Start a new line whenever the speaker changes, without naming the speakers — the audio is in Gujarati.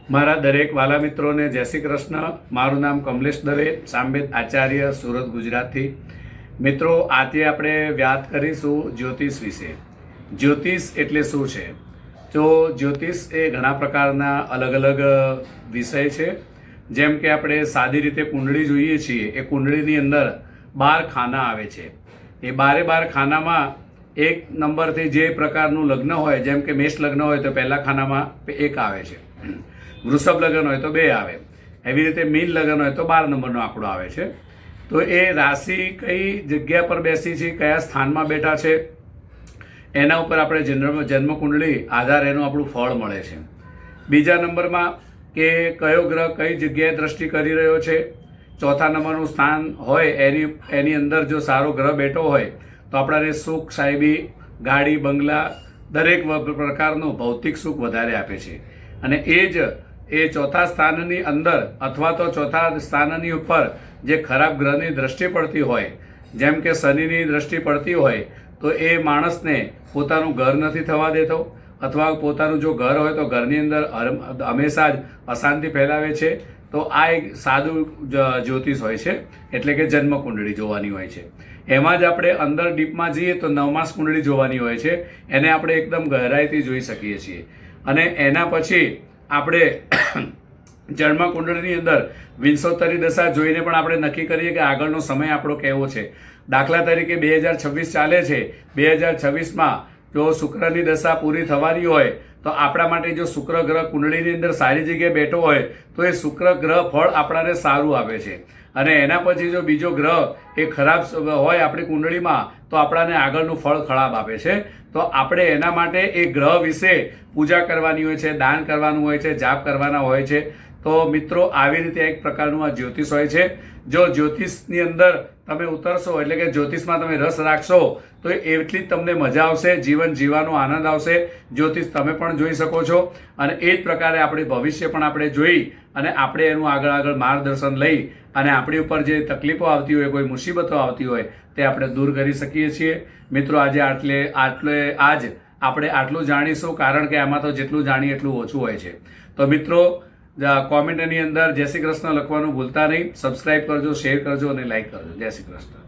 મારા દરેક વાલા મિત્રોને જય શ્રી કૃષ્ણ। મારું નામ કમલેશ દવે, સામવેદ આચાર્ય, સુરત, ગુજરાતથી। મિત્રો, આજે આપણે વાત કરીશું જ્યોતિષ વિશે। જ્યોતિષ એટલે શું છે? તો જ્યોતિષ એ ઘણા પ્રકારના અલગ અલગ વિષય છે। જેમ કે આપણે સાદી રીતે કુંડળી જોઈએ છીએ, એ કુંડળીની અંદર 12 ખાના આવે છે। એ 12 ખાનામાં એક નંબરથી જે પ્રકારનું લગ્ન હોય, જેમ કે મેષ લગ્ન હોય તો પહેલા ખાનામાં 1 આવે છે, વૃષભ લગ્ન હોય તો 2 આવે, એવી રીતે મીન લગ્ન હોય તો 12 નંબરનો આંકડો આવે છે। તો એ રાશિ કઈ જગ્યા પર બેસી છે, કયા સ્થાનમાં બેઠા છે, એના ઉપર આપણે જન્મ કુંડળી આધાર એનું આપણું ફળ મળે છે। બીજા નંબરમાં કે કયો ગ્રહ કઈ જગ્યાએ દ્રષ્ટિ કરી રહ્યો છે। ચોથા નંબરનું સ્થાન હોય એની અંદર જો સારો ગ્રહ બેઠો હોય તો આપણાને સુખ, સાહેબી, ગાડી, બંગલા, દરેક પ્રકારનું ભૌતિક સુખ વધારે આપે છે। અને એ ચોથા સ્થાનની અંદર અથવા તો ચોથા સ્થાનની ઉપર જે ખરાબ ગ્રહની દ્રષ્ટિ પડતી હોય, જેમ કે શનિની દ્રષ્ટિ પડતી હોય, તો એ માણસને પોતાનું ઘર નથી થવા દેતો, અથવા પોતાનું જો ઘર હોય તો ઘરની અંદર હંમેશા જ અશાંતિ ફેલાવે છે। તો આ એક સાદું જ્યોતિષ હોય છે, એટલે કે જન્મ કુંડળી જોવાની હોય છે। એમાં જ આપણે અંદર ડીપમાં જઈએ તો નવમાસ કુંડળી જોવાની હોય છે, એને આપણે એકદમ ગહેરાઈથી જોઈ શકીએ છીએ। અને એના પછી આપણે જન્મ કુંડળીની અંદર વિંશોત્તરી દશા જોઈને પણ આપણે નક્કી કરીએ કે આગળનો સમય આપણો કેવો છે। દાખલા તરીકે 2026 ચાલે છે, 2026માં જો શુક્રની દશા પૂરી થવાની હોય તો આપણા માટે જો શુક્ર ગ્રહ કુંડળીની અંદર સારી જગ્યાએ બેઠો હોય તો એ શુક્ર ગ્રહ ફળ આપણાને સારું આપે છે। અને એના પછી જો બીજો ગ્રહ એ ખરાબ હોય આપણી કુંડળીમાં તો આપણાને આગળનું ફળ ખરાબ આપે છે। તો આપણે એના માટે એ ગ્રહ વિશે પૂજા કરવાની હોય છે, દાન કરવાનું હોય છે, જાપ કરવાના હોય છે। તો મિત્રો, આવી રીતે એક પ્રકારનું આ જ્યોતિષ હોય છે। જો જ્યોતિષની અંદર તમે ઉતરશો, એટલે કે જ્યોતિષમાં તમે રસ રાખશો, તો એટલી જ તમને મજા આવશે, જીવન જીવવાનો આનંદ આવશે। જ્યોતિષ તમે પણ જોઈ શકો છો, અને એ જ પ્રકારે આપણે ભવિષ્ય પણ આપણે જોઈ અને આપણે એનું આગળ માર્ગદર્શન લઈ અને આપણી ઉપર જે તકલીફો આવતી હોય, કોઈ મુસીબતો આવતી હોય, તે આપણે દૂર કરી શકીએ છીએ। મિત્રો, આજે આજ આપણે આટલું જાણીશું, કારણ કે આમાં તો જેટલું જાણીએ એટલું ઓછું હોય છે। તો મિત્રો, કોમેન્ટની અંદર જય શ્રી કૃષ્ણ લખવાનું ભૂલતા નહીં। સબસ્ક્રાઇબ કરજો, શેર કરજો અને લાઈક કરજો। જય શ્રી કૃષ્ણ।